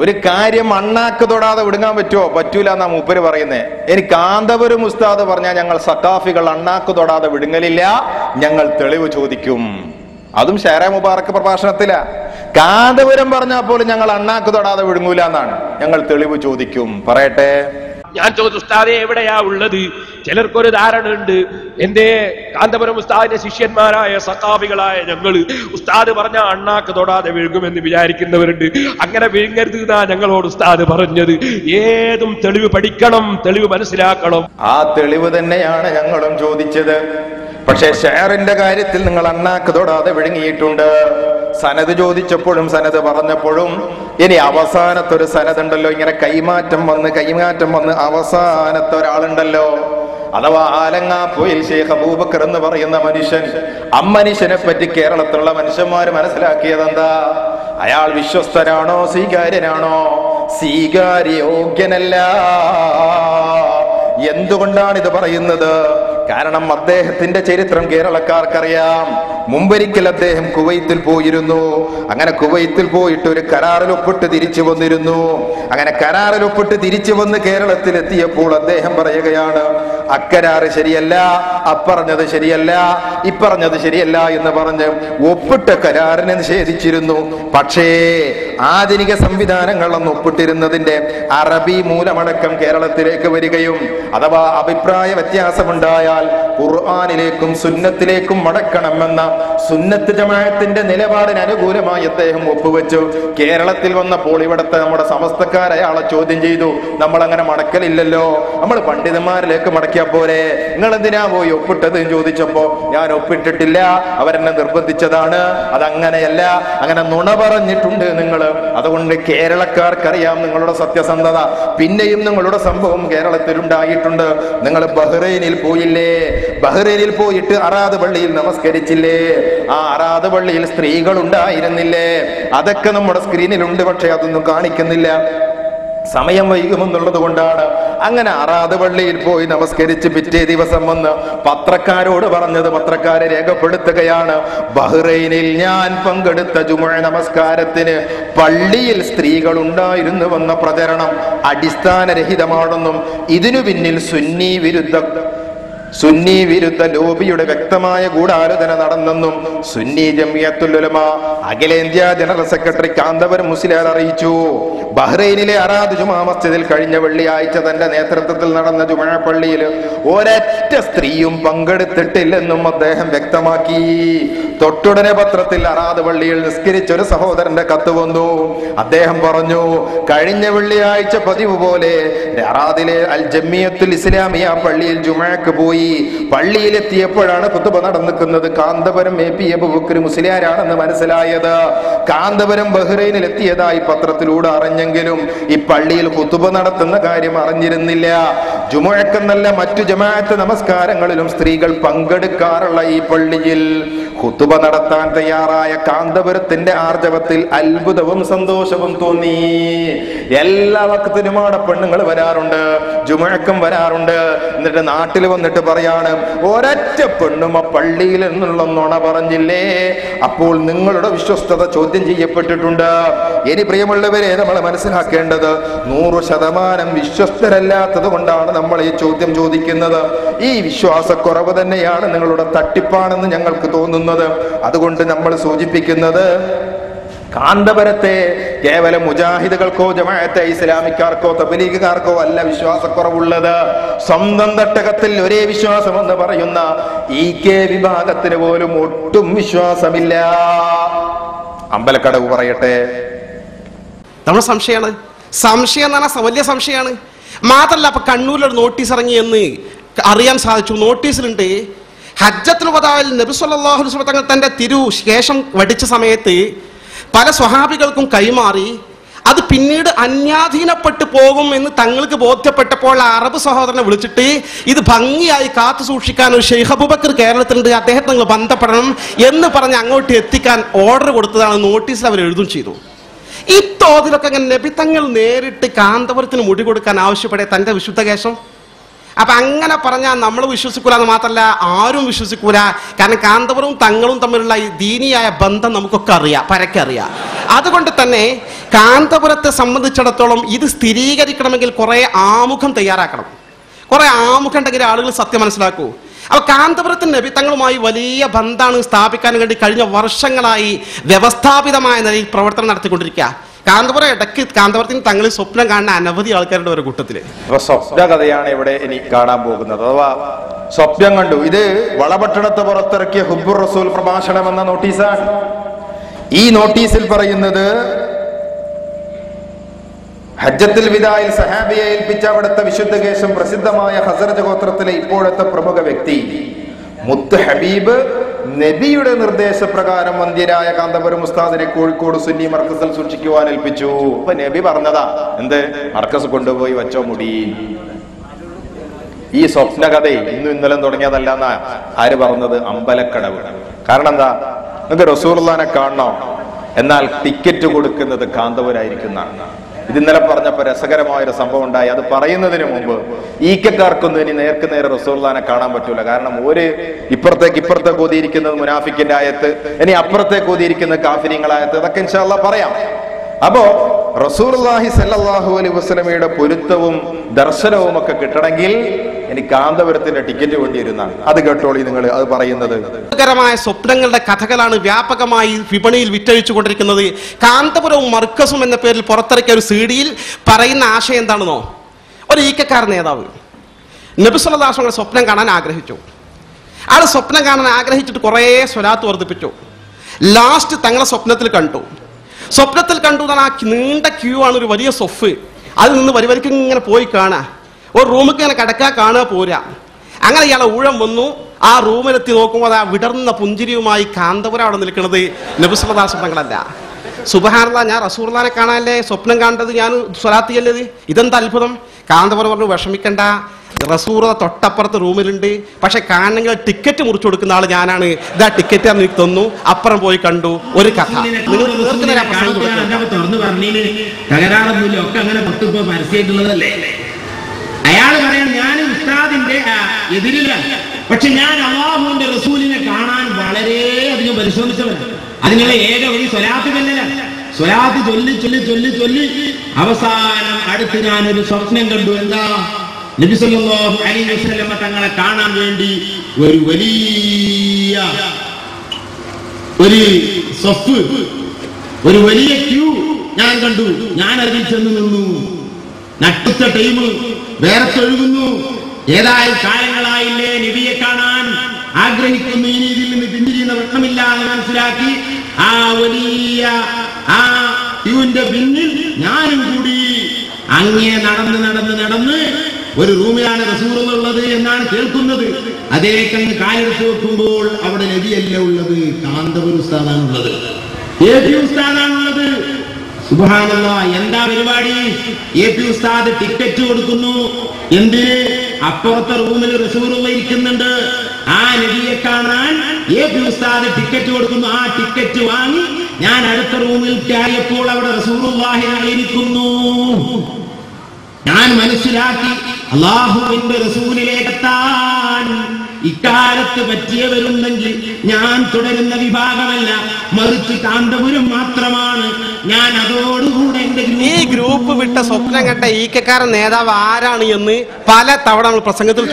ഒരു കാര്യം അണ്ണാക്ക് തൊടാതെ വിടുങ്ങാൻ പറ്റുമോ? പറ്റൂല എന്നാ മൂപ്പര് പറയുന്നേ. എനിക്ക് കാന്തപുരം ഉസ്താദ് പറഞ്ഞാൽ ഞങ്ങൾ സഖാഫികൾ അണ്ണാക്ക് തൊടാതെ വിടുങ്ങലില്ല, ഞങ്ങൾ തെളിവ് ചോദിക്കും. അതും ഷേറെ മുബാറക്ക് പ്രഭാഷണത്തിലാ. കാന്തപുരം പറഞ്ഞാൽ പോലും ഞങ്ങൾ അണ്ണാക്ക് തൊടാതെ വിടുങ്ങൂല എന്നാണ്, ഞങ്ങൾ തെളിവ് ചോദിക്കും. പറയട്ടെ. ഞാൻ ചോദിച്ചു, ഉസ്താദെ എവിടെയാ ഉള്ളത്? ചിലർക്കൊരു ധാരണ ഉണ്ട്, എന്റെ കാന്തപുരം ഉസ്താദിന്റെ ശിഷ്യന്മാരായ സഖാഫികളായ ഞങ്ങള് ഉസ്താദ് പറഞ്ഞ അണ്ണാക്ക് തൊടാതെ വിഴുങ്ങുമെന്ന് വിചാരിക്കുന്നവരുണ്ട്. അങ്ങനെ വിഴുങ്ങരുത് എന്നാ ഞങ്ങളോട് ഉസ്താദ് പറഞ്ഞത്. ഏതും തെളിവ് പഠിക്കണം, തെളിവ് മനസ്സിലാക്കണം. ആ തെളിവ് തന്നെയാണ് ഞങ്ങളും ചോദിച്ചത്. പക്ഷെ ഷെയറിന്റെ കാര്യത്തിൽ നിങ്ങൾ അണ്ണാക്ക് തൊടാതെ വിഴുങ്ങിയിട്ടുണ്ട്. സനത് ചോദിച്ചപ്പോഴും സനത് പറഞ്ഞപ്പോഴും ഇനി അവസാനത്തൊരു സനത് ഉണ്ടല്ലോ, ഇങ്ങനെ കൈമാറ്റം വന്ന് അവസാനത്തെ ഒരാളുണ്ടല്ലോ, അഥവാ ആലങ്ങാപ്പൊയിൽ ഷെയ്ഖ് അബൂബക്കർ എന്ന് പറയുന്ന മനുഷ്യൻ. അമ്മനുഷ്യനെ പറ്റി കേരളത്തിലുള്ള മനുഷ്യന്മാര് മനസ്സിലാക്കിയത് എന്താ? അയാൾ വിശ്വസ്തനാണോ സ്വീകാര്യനാണോ? സ്വീകാര്യോഗ്യനല്ല. എന്തുകൊണ്ടാണ് ഇത് പറയുന്നത്? കാരണം അദ്ദേഹത്തിന്റെ ചരിത്രം കേരളക്കാർക്കറിയാം. മുമ്പൊരിക്കൽ അദ്ദേഹം കുവൈത്തിൽ പോയിരുന്നു. അങ്ങനെ കുവൈത്തിൽ പോയിട്ട് ഒരു കരാറിൽ ഒപ്പിട്ട് തിരിച്ചു വന്നിരുന്നു. അങ്ങനെ കരാറിൽ ഒപ്പിട്ട് തിരിച്ചു വന്ന് കേരളത്തിൽ എത്തിയപ്പോൾ അദ്ദേഹം പറയുകയാണ്, അക്കരാറ് ശരിയല്ല, അപ്പറഞ്ഞത് ശരിയല്ല, ഇപ്പറഞ്ഞത് ശരിയല്ല എന്ന് പറഞ്ഞ് ഒപ്പിട്ട കരാറിനെ നിഷേധിച്ചിരുന്നു. പക്ഷേ ആധുനിക സംവിധാനങ്ങളൊന്നും ഒപ്പിട്ടിരുന്നതിന്റെ അറബി മൂലമടക്കം കേരളത്തിലേക്ക് വരികയും അഥവാ അഭിപ്രായ വ്യത്യാസമുണ്ടായാൽ ഖുർആനിലേക്കും സുന്നത്തിലേക്കും മടക്കണമെന്ന സുന്നത്ത് ജമാഅത്തിന്റെ നിലപാടിന് അനുകൂലമായി അദ്ദേഹം ഒപ്പുവെച്ചു. കേരളത്തിൽ വന്നപ്പോൾ ഇവിടുത്തെ നമ്മുടെ സമസ്തക്കാർ അയാളെ ചോദ്യം ചെയ്തു. നമ്മൾ അങ്ങനെ മടക്കലില്ലല്ലോ, നമ്മൾ പണ്ഡിതന്മാരിലേക്ക് മടക്കിയാ പോരെ, നിങ്ങൾ എന്തിനാ പോയി ഒപ്പിട്ടത് എന്ന് ചോദിച്ചപ്പോ ഞാൻ ഒപ്പിട്ടിട്ടില്ല, അവരെന്നെ നിർബന്ധിച്ചതാണ്, അതങ്ങനെയല്ല, അങ്ങനെ നുണ പറഞ്ഞിട്ടുണ്ട് നിങ്ങൾ. അതുകൊണ്ട് കേരളക്കാർക്കറിയാം നിങ്ങളുടെ സത്യസന്ധത. പിന്നെയും നിങ്ങളുടെ സംഭവം കേരളത്തിൽ ഉണ്ടായിട്ടുണ്ട്. നിങ്ങൾ ബഹ്റൈനിൽ പോയില്ലേ? ബഹ്റൈനിൽ പോയിട്ട് അറാദ് പള്ളിയിൽ നമസ്കരിച്ചില്ലേ? ആ അറാദ് പള്ളിയിൽ സ്ത്രീകൾ ഉണ്ടായിരുന്നില്ലേ? അതൊക്കെ നമ്മുടെ സ്ക്രീനിലുണ്ട്, പക്ഷെ അതൊന്നും കാണിക്കുന്നില്ല, സമയം വൈകുമെന്നുള്ളത് കൊണ്ടാണ്. അങ്ങനെ അറാദ് പള്ളിയിൽ പോയി നമസ്കരിച്ച് പിറ്റേ ദിവസം വന്ന് പത്രക്കാരോട് പറഞ്ഞത്, പത്രക്കാരെ രേഖപ്പെടുത്തുകയാണ്, ബഹ്റൈനിൽ ഞാൻ പങ്കെടുത്ത ജുമുഅ നമസ്കാരത്തിന് പള്ളിയിൽ സ്ത്രീകൾ ഉണ്ടായിരുന്നുവെന്ന പ്രചരണം അടിസ്ഥാനരഹിതമാണെന്നും ഇതിനു പിന്നിൽ സുന്നി വിരുദ്ധ ലോബിയുടെ വ്യക്തമായ ഗൂഢാലോചന നടന്നെന്നും സുന്നി ജമിയത്തുൽ ഉലമ അഖിലേന്ത്യാ ജനറൽ സെക്രട്ടറി കാന്തപുരം മുസ്ലിയാർ അറിയിച്ചു. ബഹ്റൈനിലെ അറാദ് ജുമാ മസ്ജിദിൽ കഴിഞ്ഞ വെള്ളിയാഴ്ച തന്റെ നേതൃത്വത്തിൽ നടന്ന ജുമുഅ പള്ളിയിൽ ഒരൊറ്റ സ്ത്രീയും പങ്കെടുത്തിട്ടില്ലെന്നും അദ്ദേഹം വ്യക്തമാക്കി. തൊട്ടുടനെ പത്രത്തിൽ അറാദ് പള്ളിയിൽ നിസ്കരിച്ച ഒരു സഹോദരന്റെ കത്ത് വന്നു. അദ്ദേഹം പറഞ്ഞു, കഴിഞ്ഞ വെള്ളിയാഴ്ച പതിവ് പോലെ അറാദിലെ അൽ ജമിയത്തുൽ ഇസ്ലാമിയ പള്ളിയിൽ ജുമുഅക്ക് പോയി. പള്ളിയിലെത്തിയപ്പോഴാണ് ഖുതുബ നടന്നിരിക്കുന്നത് കാന്തപുരം AP അബൂബക്കർ മുസ്ലിയാരാണെന്ന് മനസ്സിലായത്. കാന്തപുരം ബഹ്റൈനിൽ എത്തിയതായി പത്രത്തിലൂടെ അറിഞ്ഞെങ്കിലും ഈ പള്ളിയിൽ ഖുതുബ നടത്തുന്ന കാര്യം അറിഞ്ഞിരുന്നില്ല. ജുമുഅക്കെന്നല്ല മറ്റു ജമാഅത്ത് നമസ്കാരങ്ങളിലും സ്ത്രീകൾ പങ്കെടുക്കാറുള്ള ഈ പള്ളിയിൽ ഖുതുബ നടത്താൻ തയ്യാറായ കാന്തപുരത്തിന്റെ ആർജവത്തിൽ അത്ഭുതവും സന്തോഷവും തോന്നി. എല്ലാ വക്തിനും അവിടെ പെണ്ണുങ്ങൾ വരാറുണ്ട്, ജുമുഅക്കും വരാറുണ്ട്. എന്നിട്ട് നാട്ടിൽ വന്നിട്ട് പറയാണ്, ഒരൊറ്റ പെണ്ണും ആ പള്ളിയിൽ നിന്നുള്ള നുണ പറഞ്ഞില്ലേ? അപ്പോൾ നിങ്ങളുടെ വിശ്വസ്തത ചോദ്യം ചെയ്യപ്പെട്ടിട്ടുണ്ട്. ഇനി പ്രിയമുള്ളവരെ, നമ്മൾ മനസ്സിലാക്കേണ്ടത് 100% വിശ്വസ്തരല്ലാത്തത് കൊണ്ടാണ് നമ്മൾ ഈ ചോദ്യം ചോദിക്കുന്നത്. ഈ വിശ്വാസക്കുറവ് തന്നെയാണ് നിങ്ങളുടെ തട്ടിപ്പാണെന്ന് ഞങ്ങൾക്ക് തോന്നുന്നത്. അതുകൊണ്ട് നമ്മൾ സൂചിപ്പിക്കുന്നത്, കാന്തപുരത്തെ കേവലം മുജാഹിദുകൾക്കോ ജമാഅത്തെ ഇസ്ലാമിക്കാർക്കോ തബ്ലീഗുകാർക്കോ അല്ല വിശ്വാസക്കുറവുള്ളത്. സ്വന്തം തട്ടകത്തിൽ ഒരേ വിശ്വാസം എന്ന് പറയുന്ന EK വിഭാഗത്തിന് പോലും ഒട്ടും വിശ്വാസമില്ല. അമ്പലക്കടവ് പറയട്ടെ, നമ്മുടെ സംശയമാണ്. സംശയം എന്ന് പറഞ്ഞാൽ വലിയ സംശയമാണ്. മാത്രല്ല, അപ്പൊ കണ്ണൂരിലൊരു നോട്ടീസ് ഇറങ്ങി എന്ന് അറിയാൻ സാധിച്ചു. നോട്ടീസിലുണ്ട്, ഹജ്ജത്തുൽ വദാഇൽ നബി സല്ലല്ലാഹു അലൈഹി വസല്ലം തങ്ങൾ തന്റെ ശേഷം വടിച്ച സമയത്ത് പല സ്വഹാബികൾക്കും കൈമാറി. അത് പിന്നീട് അന്യാധീനപ്പെട്ടു പോകും എന്ന് തങ്ങൾക്ക് ബോധ്യപ്പെട്ടപ്പോൾ അറബ് സഹോദരനെ വിളിച്ചിട്ട് ഇത് ഭംഗിയായി കാത്തു സൂക്ഷിക്കാൻ ഒരു ഷെയ്ഖ് അബൂബക്കർ കേരളത്തിലുണ്ട്, അദ്ദേഹത്തെ നിങ്ങൾ ബന്ധപ്പെടണം എന്ന് പറഞ്ഞ് അങ്ങോട്ട് എത്തിക്കാൻ ഓർഡർ കൊടുത്തതാണ്. നോട്ടീസിൽ അവർ എഴുതും ചെയ്തു. ഈ തോതിലൊക്കെ അങ്ങനെ നബി തങ്ങൾ നേരിട്ട് കാന്തപുരത്തിന് മുടി കൊടുക്കാൻ ആവശ്യപ്പെടേ തന്റെ വിശുദ്ധ കേശം അപ്പൊ അങ്ങനെ പറഞ്ഞാൽ നമ്മൾ വിശ്വസിക്കൂല എന്ന് മാത്രമല്ല ആരും വിശ്വസിക്കൂല. കാരണം കാന്തപുരവും തങ്ങളും തമ്മിലുള്ള ഈ ദീനിയായ ബന്ധം നമുക്കൊക്കെ അറിയാം, പരക്കറിയാം. അതുകൊണ്ട് തന്നെ കാന്തപുരത്തെ സംബന്ധിച്ചിടത്തോളം ഇത് സ്ഥിരീകരിക്കണമെങ്കിൽ കുറെ ആമുഖം തയ്യാറാക്കണം. കുറെ ആമുഖം ഉണ്ടെങ്കിൽ ആളുകൾ സത്യം മനസ്സിലാക്കൂ. അപ്പൊ കാന്തപുരത്തിന് നബി തങ്ങളുമായി വലിയ ബന്ധമാണ് സ്ഥാപിക്കാൻ വേണ്ടി കഴിഞ്ഞ വർഷങ്ങളായി വ്യവസ്ഥാപിതമായ നിലയിൽ പ്രവർത്തനം നടത്തിക്കൊണ്ടിരിക്കുക. കാന്തപുരം ഇടയ്ക്ക് കാന്തപുരത്തിന് തങ്ങളിൽ സ്വപ്നം കാണുന്ന അനവധി ആൾക്കാരുടെ ഒരു കൂട്ടത്തില്. അപ്പൊ സ്വപ്ന കഥയാണ് ഇവിടെ ഇനി കാണാൻ പോകുന്നത്, അഥവാ സ്വപ്നം കണ്ടു. ഇത് വളപട്ടണത്ത് പുറത്തിറക്കിയ ഹുബ്ബുർ റസൂൽ പ്രഭാഷണം എന്ന നോട്ടീസാണ്. ഈ നോട്ടീസിൽ പറയുന്നത് ഹജ്ജത്തുൽ വിദായിൽ സഹാബിയെ ഏൽപ്പിച്ച അവിടുത്തെ വിശുദ്ധ കേശം പ്രസിദ്ധമായ ഹസറജ് ഗോത്രത്തിലെ ഇപ്പോഴത്തെ പ്രമുഖ വ്യക്തി മുത്ത് ഹബീബ് നബിയുടെ നിർദ്ദേശപ്രകാരം വന്ധ്യരായ കാന്തപുരം ഉസ്താദിനെ കോഴിക്കോട് സുന്നി മർക്കസിൽ സൂക്ഷിക്കുവാൻ ഏൽപ്പിച്ചു. അപ്പൊ നബി പറഞ്ഞതാ, എന്ത് മർക്കസ് കൊണ്ടുപോയി വച്ചോ മുടി. ഈ സ്വപ്ന കഥ ഇന്നും ഇന്നലെ തുടങ്ങിയതല്ല എന്നാ ആര് പറഞ്ഞത്? അമ്പലക്കടവ്. കാരണം എന്താ? നിങ്ങൾക്ക് റസൂലുള്ളാഹിനെ കാണണോ? എന്നാൽ ടിക്കറ്റ് കൊടുക്കുന്നത് കാന്തപുരായിരിക്കുന്നതാണ്. ഇത് ഇന്നലെ പറഞ്ഞപ്പോ രസകരമായൊരു സംഭവം ഉണ്ടായി. അത് പറയുന്നതിന് മുമ്പ് ഈക്കക്കാർക്കൊന്നും ഇനി നേർക്ക് നേരെ റസൂലുള്ളാഹിനെ കാണാൻ പറ്റൂല. കാരണം ഒരു ഇപ്പുറത്തേക്ക് ഓതിയിരിക്കുന്നത് മുനാഫിക്കിന്റെ ആയത്ത്, ഇനി അപ്പുറത്തേക്ക് ഓതിയിരിക്കുന്ന കാഫിരിങ്ങളായത്ത്. ഇതൊക്കെ ഇൻഷാ അല്ലാഹ് പറയാം. അപ്പോ റസൂലുള്ളാഹി സ്വല്ലല്ലാഹു അലൈഹി വസല്ലമയുടെ പൊരുത്തവും ദർശനവും ഒക്കെ കിട്ടണമെങ്കിൽ എനിക്ക് കാന്തപുരത്തിന്റെ ടിക്കറ്റ് വേണ്ടി വരുന്നതാണ്. അത് കേട്ടോളി നിങ്ങൾ. അത് പറയുന്നത് സ്വപ്നങ്ങളുടെ കഥകളാണ് വ്യാപകമായി വിപണിയിൽ വിറ്റഴിച്ചു കൊണ്ടിരിക്കുന്നത്. കാന്തപുരവും മർക്കസും എന്ന പേരിൽ പുറത്തിറക്കിയ ഒരു CD-യിൽ പറയുന്ന ആശയം എന്താണെന്നോ? ഒരു ഈക്കക്കാരൻ നേതാവ് നബി സല്ലല്ലാഹു അലൈഹി വസല്ലം സ്വപ്നം കാണാൻ ആഗ്രഹിച്ചു. ആള് സ്വപ്നം കാണാൻ ആഗ്രഹിച്ചിട്ട് കുറെ സ്വലാത്ത് വർദ്ധിപ്പിച്ചു. ലാസ്റ്റ് തങ്ങളെ സ്വപ്നത്തിൽ കണ്ടു എന്നാണ്. ആ നീണ്ട ക്യൂ ആണ്, ഒരു വലിയ സൊഫ്. അതിൽ നിന്ന് വരിവരിക്ക് ഇങ്ങനെ പോയി കാണാ. ഒരു റൂമിൽ ഇങ്ങനെ കിടക്കാ കാണുക പോരാ. അങ്ങനെ ഇയാളെ ഊഴം വന്നു. ആ റൂമിലെത്തി നോക്കുമ്പോൾ ആ വിടർന്ന പുഞ്ചിരിയുമായി കാന്തപുരം അവിടെ നിൽക്കുന്നത് നബി സല്ലല്ലാഹു അലൈഹി വസല്ലം സ്വപ്നങ്ങളല്ല. സുബ്ഹാനല്ലാഹ്, ഞാൻ റസൂലുള്ളാഹിനെ കാണാനല്ലേ സ്വപ്നം കണ്ടത്, ഞാൻ സ്വലാത്ത് ചെയ്യല്ലത്. ഇതെന്താ അത്ഭുതം? കാന്തപുരം പറഞ്ഞു, വിഷമിക്കണ്ട, റസൂലുള്ള തൊട്ടപ്പുറത്ത് റൂമിലുണ്ട്. പക്ഷെ കാണണമെങ്കിൽ ടിക്കറ്റ് മുറിച്ചു കൊടുക്കുന്ന ആള് ഞാനാണ്. ഇതാ ടിക്കറ്റ് എനിക്ക് തന്നു, അപ്പുറം പോയി കണ്ടു. ഒരു കഥ തകരാറൊന്നുമില്ല, ഒക്കെ അങ്ങനെ പരസ്യമായിട്ടുള്ളതല്ലേ. അയാള് പറയാൻ ഞാൻ ഉസ്താദിന്റെ എതിരില്ല, പക്ഷെ ഞാൻ അല്ലാഹുവിന്റെ റസൂലിനെ കാണാൻ വളരെയധികം പരിശ്രമിച്ചവരാണ്. അതിനുള്ള ഏക വഴി സ്വലാത്ത് തന്നെയാണ്. സ്വലാത്ത് ചൊല്ലി ചൊല്ലി ചൊല്ലി ചൊല്ലി അവസാനം അടുത്ത് ഞാനൊരു സ്വപ്നം കണ്ടു. എന്താ? നബി സല്ലല്ലാഹു അലൈഹി വസല്ലം തങ്ങളെ കാണാൻ വേണ്ടി ഒരു വലിയ സഫ്, ഒരു വലിയ ക്യൂ ഞാൻ കണ്ടു. ഞാൻ അതിൽ ചെന്ന് നിന്നു. നട്ടുച്ച ടൈം, വേറെത്തൊഴുകുന്നു. ഏതായാലും കാലങ്ങളായില്ലേ നബിയെ കാണാൻ ആഗ്രഹിക്കുന്നു. ഇനി ഇതിൽ നിന്ന് പിന്തിരിയുന്ന വൃത്തമില്ല എന്ന് മനസ്സിലാക്കി ആ വലിയ ആ ക്യൂവിന്റെ പിന്നിൽ ഞാനും കൂടി അങ്ങേ നടന്ന് ഒരു റൂമിലാണ് റസൂലുള്ളത് എന്നാണ് കേൾക്കുന്നത്. അതേക്കങ്ങ് കാലെടുത്ത് വെക്കുമ്പോൾ അവിടെ നബിയല്ല ഉള്ളത്, കാന്തപുരം ഉസ്താദാണുള്ളത്, AP ഉസ്താദാണുള്ളത്. സുബ്ഹാനല്ലാഹ്, എന്താ പരിപാടി? AP ഉസ്താദ് ടിക്കറ്റ് കൊടുക്കുന്നു. എന്തിന്? അപ്പുറത്തെ റൂമിൽ റസൂലുള്ള ഇരിക്കുന്നുണ്ട്. ആ നബിയെ കാണാൻ AP ഉസ്താദ് ടിക്കറ്റ് കൊടുക്കുന്നു. ആ ടിക്കറ്റ് വാങ്ങി ഞാൻ അടുത്ത റൂമിൽ കയറിയപ്പോൾ അവിടെ റസൂലുള്ളാഹി ഇരിക്കുന്നു. ഞാൻ മനസ്സിലാക്കി അല്ലാഹുവിന്റെ റസൂലിലേക്ക് എത്താൻ ഇക്കാലത്ത് പറ്റിയവരുണ്ടെങ്കിൽ ഞാൻ തുടരുന്ന വിഭാഗമല്ല, മറിച്ച് കാന്തപുരം മാത്രമാണ്. ഞാൻ അതോടുകൂടെ ഈ ഗ്രൂപ്പ് വിട്ട സ്വപ്നം കണ്ട ഈക്കക്കാരൻ നേതാവ് ആരാണ് എന്ന് പല തവണ നമ്മൾ പ്രസംഗത്തിൽ